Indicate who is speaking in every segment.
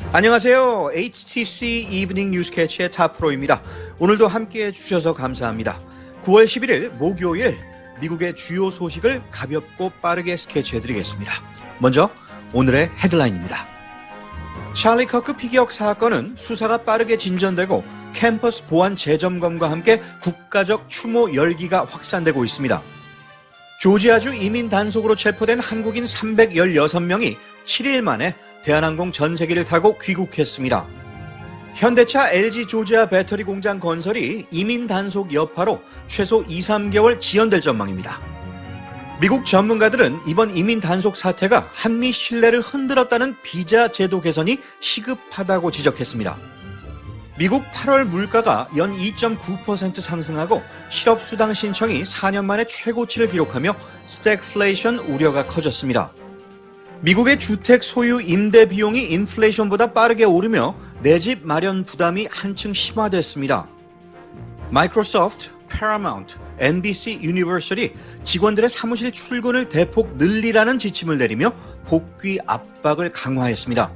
Speaker 1: 안녕하세요. HTC 이브닝 뉴스 캐치의 타프로입니다. 오늘도 함께해 주셔서 감사합니다. 9월 11일 목요일 미국의 주요 소식을 가볍고 빠르게 스케치해드리겠습니다. 먼저 오늘의 헤드라인입니다. 찰리 커크 피격 사건은 수사가 빠르게 진전되고 캠퍼스 보안 재점검과 함께 국가적 추모 열기가 확산되고 있습니다. 조지아주 이민 단속으로 체포된 한국인 316명이 7일 만에 대한항공 전세기를 타고 귀국했습니다. 현대차 LG 조지아 배터리 공장 건설이 이민 단속 여파로 최소 2-3개월 지연될 전망입니다. 미국 전문가들은 이번 이민 단속 사태가 한미 신뢰를 흔들었다는 비자 제도 개선이 시급하다고 지적했습니다. 미국 8월 물가가 연 2.9% 상승하고 실업수당 신청이 4년 만에 최고치를 기록하며 스태그플레이션 우려가 커졌습니다. 미국의 주택 소유 임대 비용이 인플레이션보다 빠르게 오르며 내 집 마련 부담이 한층 심화됐습니다. 마이크로소프트, 패러마운트, NBC 유니버설이 직원들의 사무실 출근을 대폭 늘리라는 지침을 내리며 복귀 압박을 강화했습니다.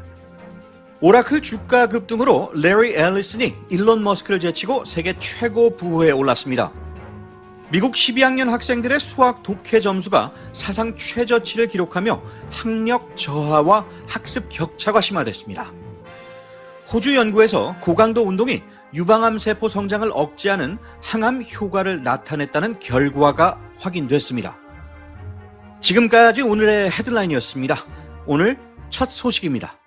Speaker 1: 오라클 주가 급등으로 레리 앨리슨이 일론 머스크를 제치고 세계 최고 부호에 올랐습니다. 미국 12학년 학생들의 수학 독해 점수가 사상 최저치를 기록하며 학력 저하와 학습 격차가 심화됐습니다. 호주 연구에서 고강도 운동이 유방암 세포 성장을 억제하는 항암 효과를 나타냈다는 결과가 확인됐습니다. 지금까지 오늘의 헤드라인이었습니다. 오늘 첫 소식입니다.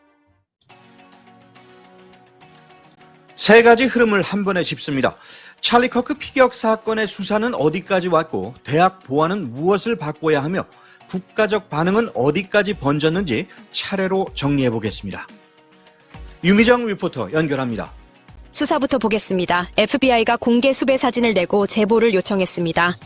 Speaker 1: 세 가지 흐름을 한 번에 짚습니다. 찰리 커크 피격 사건의 수사는 어디까지 왔고 대학 보안은 무엇을 바꿔야 하며 국가적 반응은 어디까지 번졌는지 차례로 정리해 보겠습니다. 유미정 리포터 연결합니다.
Speaker 2: 수사부터 보겠습니다. FBI가 공개 수배 사진을 내고 제보를 요청했습니다.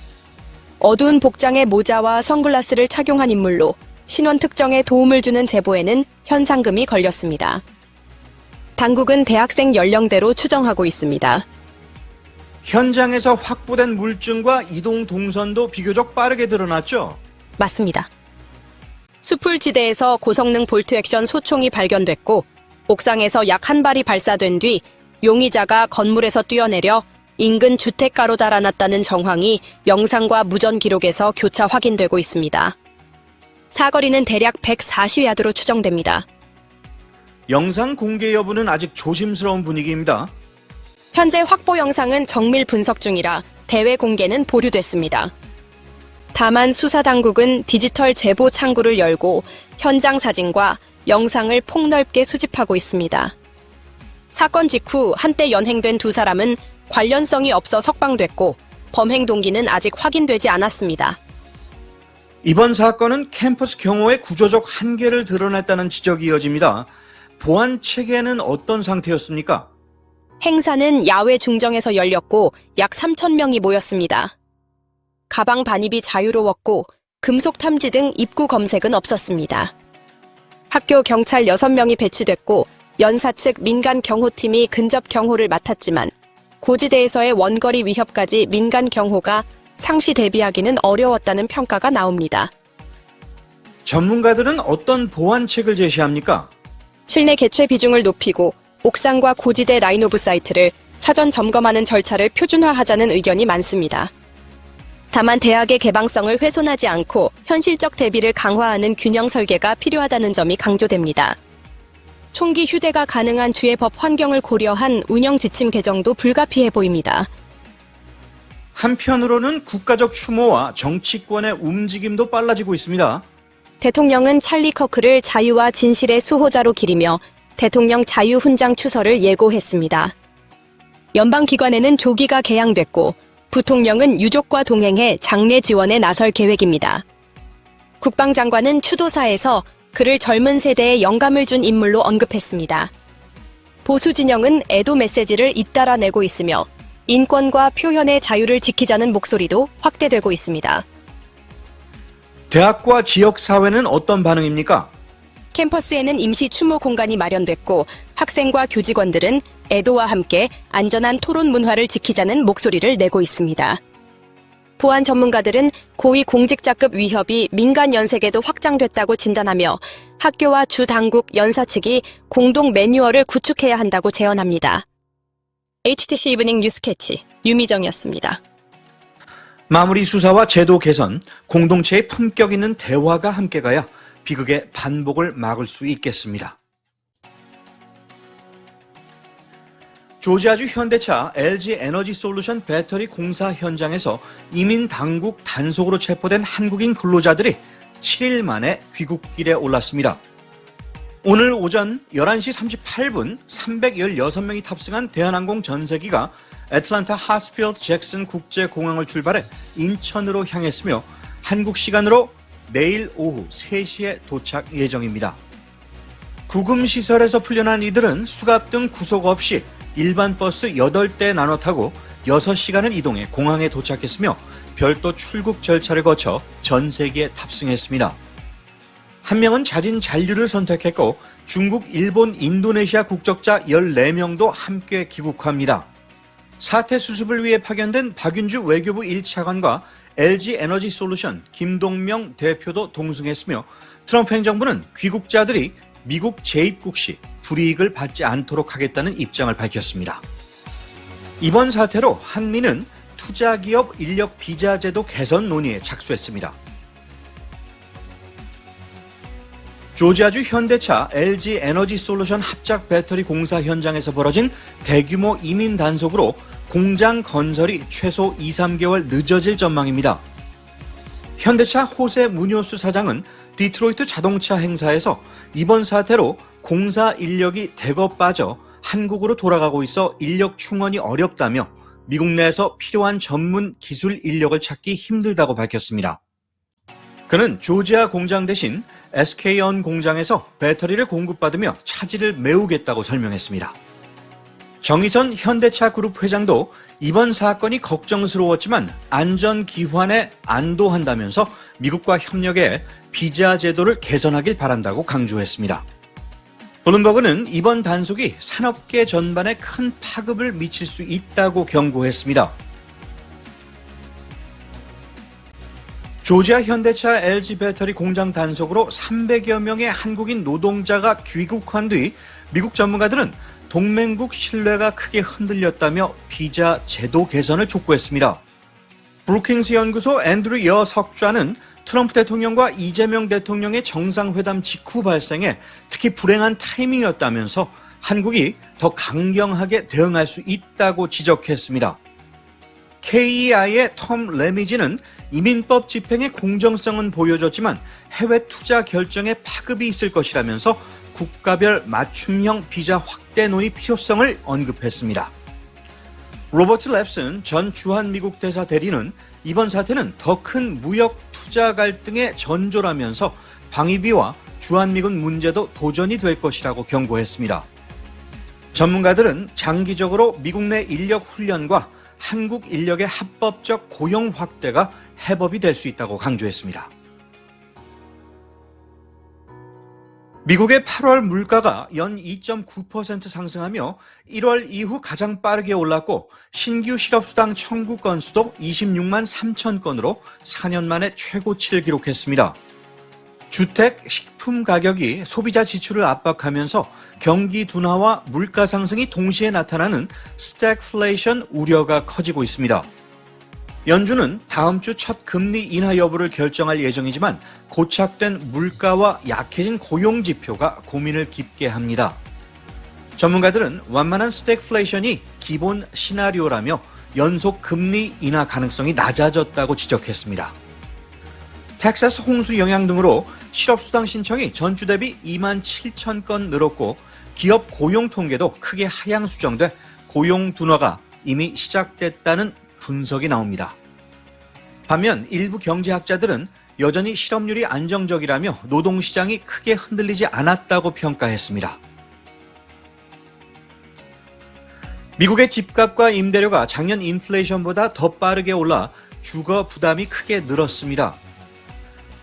Speaker 2: 어두운 복장의 모자와 선글라스를 착용한 인물로 신원 특정에 도움을 주는 제보에는 현상금이 걸렸습니다. 당국은 대학생 연령대로 추정하고 있습니다.
Speaker 1: 현장에서 확보된 물증과 이동 동선도 비교적 빠르게 드러났죠?
Speaker 2: 맞습니다. 수풀지대에서 고성능 볼트 액션 소총이 발견됐고 옥상에서 약 한 발이 발사된 뒤 용의자가 건물에서 뛰어내려 인근 주택가로 달아났다는 정황이 영상과 무전 기록에서 교차 확인되고 있습니다. 사거리는 대략 140야드로 추정됩니다.
Speaker 1: 영상 공개 여부는 아직 조심스러운 분위기입니다.
Speaker 2: 현재 확보 영상은 정밀 분석 중이라 대외 공개는 보류됐습니다. 다만 수사당국은 디지털 제보 창구를 열고 현장 사진과 영상을 폭넓게 수집하고 있습니다. 사건 직후 한때 연행된 두 사람은 관련성이 없어 석방됐고 범행 동기는 아직 확인되지 않았습니다.
Speaker 1: 이번 사건은 캠퍼스 경호의 구조적 한계를 드러냈다는 지적이 이어집니다. 보안 체계는 어떤 상태였습니까?
Speaker 2: 행사는 야외 중정에서 열렸고 약 3,000명이 모였습니다. 가방 반입이 자유로웠고 금속 탐지 등 입구 검색은 없었습니다. 학교 경찰 6명이 배치됐고 연사 측 민간 경호팀이 근접 경호를 맡았지만 고지대에서의 원거리 위협까지 민간 경호가 상시 대비하기는 어려웠다는 평가가 나옵니다.
Speaker 1: 전문가들은 어떤 보안책을 제시합니까?
Speaker 2: 실내 개최 비중을 높이고 옥상과 고지대 라인 오브 사이트를 사전 점검하는 절차를 표준화하자는 의견이 많습니다. 다만 대학의 개방성을 훼손하지 않고 현실적 대비를 강화하는 균형 설계가 필요하다는 점이 강조됩니다. 총기 휴대가 가능한 주의 법 환경을 고려한 운영 지침 개정도 불가피해 보입니다.
Speaker 1: 한편으로는 국가적 추모와 정치권의 움직임도 빨라지고 있습니다.
Speaker 2: 대통령은 찰리 커크를 자유와 진실의 수호자로 기리며 대통령 자유훈장 추서를 예고했습니다. 연방기관에는 조기가 개양됐고 부통령은 유족과 동행해 장례 지원에 나설 계획입니다. 국방장관은 추도사에서 그를 젊은 세대에 영감을 준 인물로 언급했습니다. 보수 진영은 애도 메시지를 잇따라 내고 있으며 인권과 표현의 자유를 지키자는 목소리도 확대되고 있습니다.
Speaker 1: 대학과 지역사회는 어떤 반응입니까?
Speaker 2: 캠퍼스에는 임시 추모 공간이 마련됐고 학생과 교직원들은 애도와 함께 안전한 토론 문화를 지키자는 목소리를 내고 있습니다. 보안 전문가들은 고위 공직자급 위협이 민간 연색에도 확장됐다고 진단하며 학교와 주 당국, 연사 측이 공동 매뉴얼을 구축해야 한다고 제언합니다. HTC 이브닝 뉴스 캐치 유미정이었습니다.
Speaker 1: 마무리 수사와 제도 개선, 공동체의 품격 있는 대화가 함께 가야 비극의 반복을 막을 수 있겠습니다. 조지아주 현대차 LG 에너지 솔루션 배터리 공사 현장에서 이민 당국 단속으로 체포된 한국인 근로자들이 7일 만에 귀국길에 올랐습니다. 오늘 오전 11시 38분 316명이 탑승한 대한항공 전세기가 애틀랜타 하스필드 잭슨 국제공항을 출발해 인천으로 향했으며 한국 시간으로 내일 오후 3시에 도착 예정입니다. 구금시설에서 풀려난 이들은 수갑 등 구속 없이 일반 버스 8대 나눠 타고 6시간을 이동해 공항에 도착했으며 별도 출국 절차를 거쳐 전세기에 탑승했습니다. 한 명은 자진 잔류를 선택했고 중국, 일본, 인도네시아 국적자 14명도 함께 귀국합니다. 사태 수습을 위해 파견된 박윤주 외교부 1차관과 LG 에너지 솔루션 김동명 대표도 동승했으며 트럼프 행정부는 귀국자들이 미국 재입국 시 불이익을 받지 않도록 하겠다는 입장을 밝혔습니다. 이번 사태로 한미는 투자기업 인력 비자 제도 개선 논의에 착수했습니다. 조지아주 현대차 LG 에너지 솔루션 합작 배터리 공사 현장에서 벌어진 대규모 이민 단속으로 공장 건설이 최소 2-3개월 늦어질 전망입니다. 현대차 호세 무뇨스 사장은 디트로이트 자동차 행사에서 이번 사태로 공사 인력이 대거 빠져 한국으로 돌아가고 있어 인력 충원이 어렵다며 미국 내에서 필요한 전문 기술 인력을 찾기 힘들다고 밝혔습니다. 그는 조지아 공장 대신 SK온 공장에서 배터리를 공급받으며 차질을 메우겠다고 설명했습니다. 정의선 현대차 그룹 회장도 이번 사건이 걱정스러웠지만 안전기환에 안도한다면서 미국과 협력해 비자 제도를 개선하길 바란다고 강조했습니다. 블룸버그는 이번 단속이 산업계 전반에 큰 파급을 미칠 수 있다고 경고했습니다. 조지아 현대차 LG 배터리 공장 단속으로 300여 명의 한국인 노동자가 귀국한 뒤 미국 전문가들은 동맹국 신뢰가 크게 흔들렸다며 비자 제도 개선을 촉구했습니다. 브루킹스 연구소 앤드류 여 석좌는 트럼프 대통령과 이재명 대통령의 정상회담 직후 발생해 특히 불행한 타이밍이었다면서 한국이 더 강경하게 대응할 수 있다고 지적했습니다. KEI의 톰 레미지는 이민법 집행의 공정성은 보여줬지만 해외 투자 결정에 파급이 있을 것이라면서 국가별 맞춤형 비자 확대 논의 필요성을 언급했습니다. 로버트 랩슨 전 주한미국 대사 대리는 이번 사태는 더 큰 무역 투자 갈등의 전조라면서 방위비와 주한미군 문제도 도전이 될 것이라고 경고했습니다. 전문가들은 장기적으로 미국 내 인력 훈련과 한국 인력의 합법적 고용 확대가 해법이 될 수 있다고 강조했습니다. 미국의 8월 물가가 연 2.9% 상승하며 1월 이후 가장 빠르게 올랐고 신규 실업수당 청구 건수도 26만 3천 건으로 4년 만에 최고치를 기록했습니다. 주택, 식품 가격이 소비자 지출을 압박하면서 경기 둔화와 물가 상승이 동시에 나타나는 스태그플레이션 우려가 커지고 있습니다. 연준은 다음 주 첫 금리 인하 여부를 결정할 예정이지만 고착된 물가와 약해진 고용 지표가 고민을 깊게 합니다. 전문가들은 완만한 스태그플레이션이 기본 시나리오라며 연속 금리 인하 가능성이 낮아졌다고 지적했습니다. 텍사스 홍수 영향 등으로 실업수당 신청이 전주 대비 2만 7천 건 늘었고 기업 고용 통계도 크게 하향 수정돼 고용 둔화가 이미 시작됐다는 분석이 나옵니다. 반면 일부 경제학자들은 여전히 실업률이 안정적이라며 노동시장이 크게 흔들리지 않았다고 평가했습니다. 미국의 집값과 임대료가 작년 인플레이션보다 더 빠르게 올라 주거 부담이 크게 늘었습니다.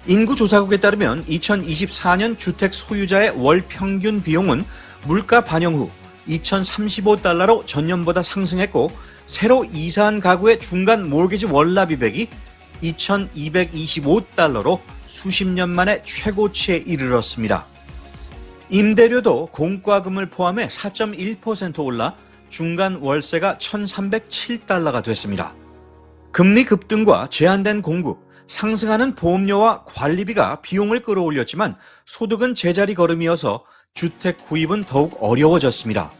Speaker 1: 인구조사국에 따르면 2024년 주택 소유자의 월 평균 비용은 물가 반영 후 $2,035로 전년보다 상승했고 새로 이사한 가구의 중간 모기지 월납입액이 2,225달러로 수십 년 만에 최고치에 이르렀습니다. 임대료도 공과금을 포함해 4.1% 올라 중간 월세가 1,307달러가 됐습니다. 금리 급등과 제한된 공급, 상승하는 보험료와 관리비가 비용을 끌어올렸지만 소득은 제자리 걸음이어서 주택 구입은 더욱 어려워졌습니다.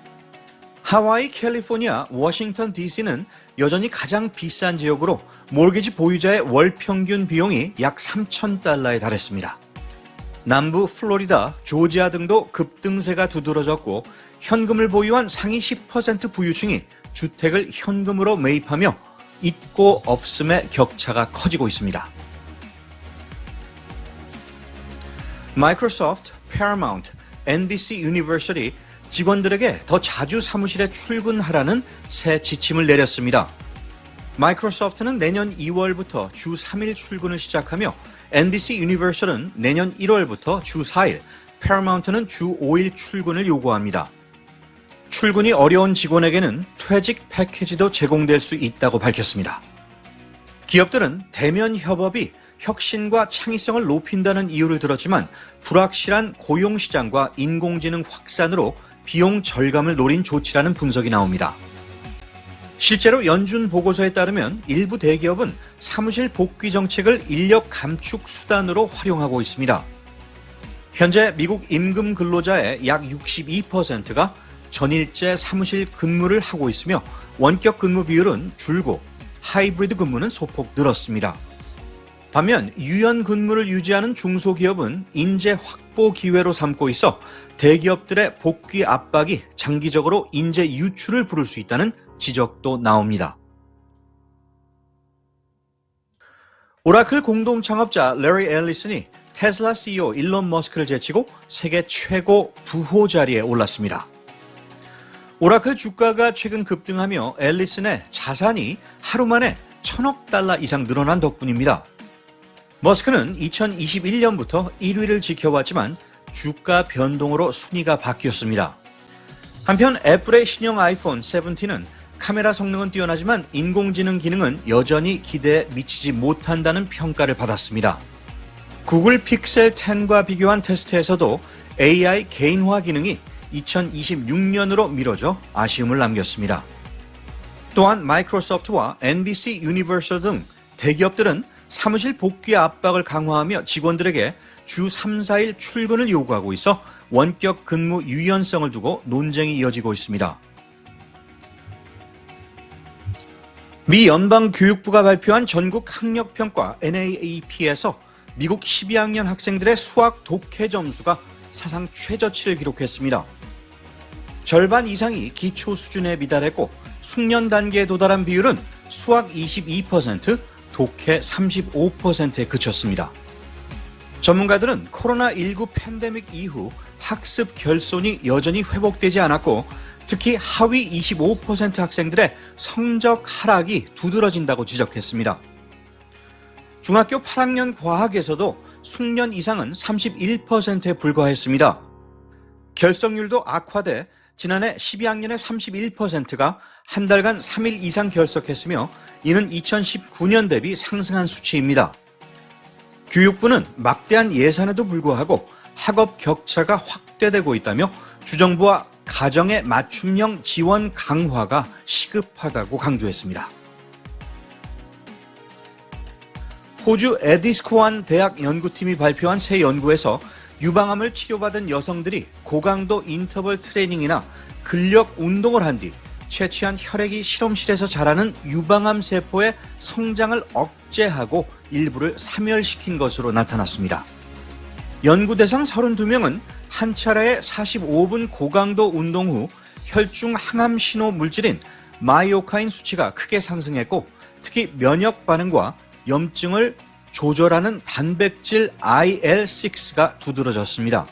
Speaker 1: 하와이, 캘리포니아, 워싱턴 DC는 여전히 가장 비싼 지역으로 몰기지 보유자의 월 평균 비용이 약 3,000달러에 달했습니다. 남부 플로리다, 조지아 등도 급등세가 두드러졌고 현금을 보유한 상위 10% 부유층이 주택을 현금으로 매입하며 있고 없음의 격차가 커지고 있습니다. 마이크로소프트, 패러마운트, NBC 유니버시티 직원들에게 더 자주 사무실에 출근하라는 새 지침을 내렸습니다. 마이크로소프트는 내년 2월부터 주 3일 출근을 시작하며 NBC 유니버셜은 내년 1월부터 주 4일, 패러마운트는 주 5일 출근을 요구합니다. 출근이 어려운 직원에게는 퇴직 패키지도 제공될 수 있다고 밝혔습니다. 기업들은 대면 협업이 혁신과 창의성을 높인다는 이유를 들었지만 불확실한 고용시장과 인공지능 확산으로 비용 절감을 노린 조치라는 분석이 나옵니다. 실제로 연준 보고서에 따르면 일부 대기업은 사무실 복귀 정책을 인력 감축 수단으로 활용하고 있습니다. 현재 미국 임금 근로자의 약 62%가 전일제 사무실 근무를 하고 있으며 원격 근무 비율은 줄고 하이브리드 근무는 소폭 늘었습니다. 반면 유연 근무를 유지하는 중소기업은 인재 확보 기회로 삼고 있어 대기업들의 복귀 압박이 장기적으로 인재 유출을 부를 수 있다는 지적도 나옵니다. 오라클 공동 창업자 레리 앨리슨이 테슬라 CEO 일론 머스크를 제치고 세계 최고 부호 자리에 올랐습니다. 오라클 주가가 최근 급등하며 앨리슨의 자산이 하루 만에 1,000억 달러 이상 늘어난 덕분입니다. 머스크는 2021년부터 1위를 지켜왔지만 주가 변동으로 순위가 바뀌었습니다. 한편 애플의 신형 아이폰 17은 카메라 성능은 뛰어나지만 인공지능 기능은 여전히 기대에 미치지 못한다는 평가를 받았습니다. 구글 픽셀 10과 비교한 테스트에서도 AI 개인화 기능이 2026년으로 미뤄져 아쉬움을 남겼습니다. 또한 마이크로소프트와 NBC 유니버설 등 대기업들은 사무실 복귀 압박을 강화하며 직원들에게 주 3, 4일 출근을 요구하고 있어 원격 근무 유연성을 두고 논쟁이 이어지고 있습니다. 미 연방교육부가 발표한 전국 학력평가 NAAP에서 미국 12학년 학생들의 수학 독해 점수가 사상 최저치를 기록했습니다. 절반 이상이 기초 수준에 미달했고 숙련 단계에 도달한 비율은 수학 22%, 독해 35%에 그쳤습니다. 전문가들은 코로나19 팬데믹 이후 학습 결손이 여전히 회복되지 않았고 특히 하위 25% 학생들의 성적 하락이 두드러진다고 지적했습니다. 중학교 8학년 과학에서도 숙련 이상은 31%에 불과했습니다. 결석률도 악화돼 지난해 12학년의 31%가 한 달간 3일 이상 결석했으며 이는 2019년 대비 상승한 수치입니다. 교육부는 막대한 예산에도 불구하고 학업 격차가 확대되고 있다며 주정부와 가정의 맞춤형 지원 강화가 시급하다고 강조했습니다. 호주 에디스코안 대학 연구팀이 발표한 새 연구에서 유방암을 치료받은 여성들이 고강도 인터벌 트레이닝이나 근력 운동을 한 뒤 채취한 혈액이 실험실에서 자라는 유방암 세포의 성장을 억제하고 일부를 사멸시킨 것으로 나타났습니다. 연구 대상 32명은 한 차례의 45분 고강도 운동 후 혈중 항암 신호 물질인 마이오카인 수치가 크게 상승했고 특히 면역 반응과 염증을 조절하는 단백질 IL-6가 두드러졌습니다.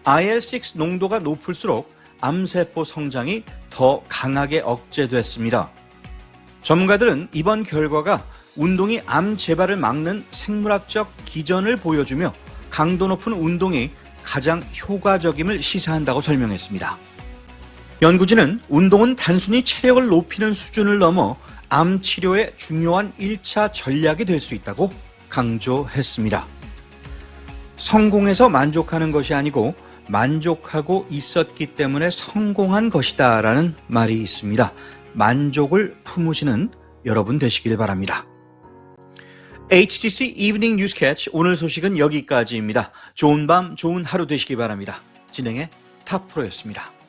Speaker 1: IL-6 농도가 높을수록 암세포 성장이 더 강하게 억제됐습니다. 전문가들은 이번 결과가 운동이 암 재발을 막는 생물학적 기전을 보여주며 강도 높은 운동이 가장 효과적임을 시사한다고 설명했습니다. 연구진은 운동은 단순히 체력을 높이는 수준을 넘어 암 치료의 중요한 1차 전략이 될 수 있다고 강조했습니다. 성공해서 만족하는 것이 아니고 만족하고 있었기 때문에 성공한 것이다 라는 말이 있습니다. 만족을 품으시는 여러분 되시길 바랍니다. HTC 이브닝 뉴스 캐치 오늘 소식은 여기까지입니다. 좋은 밤, 좋은 하루 되시기 바랍니다. 진행의 탑프로였습니다.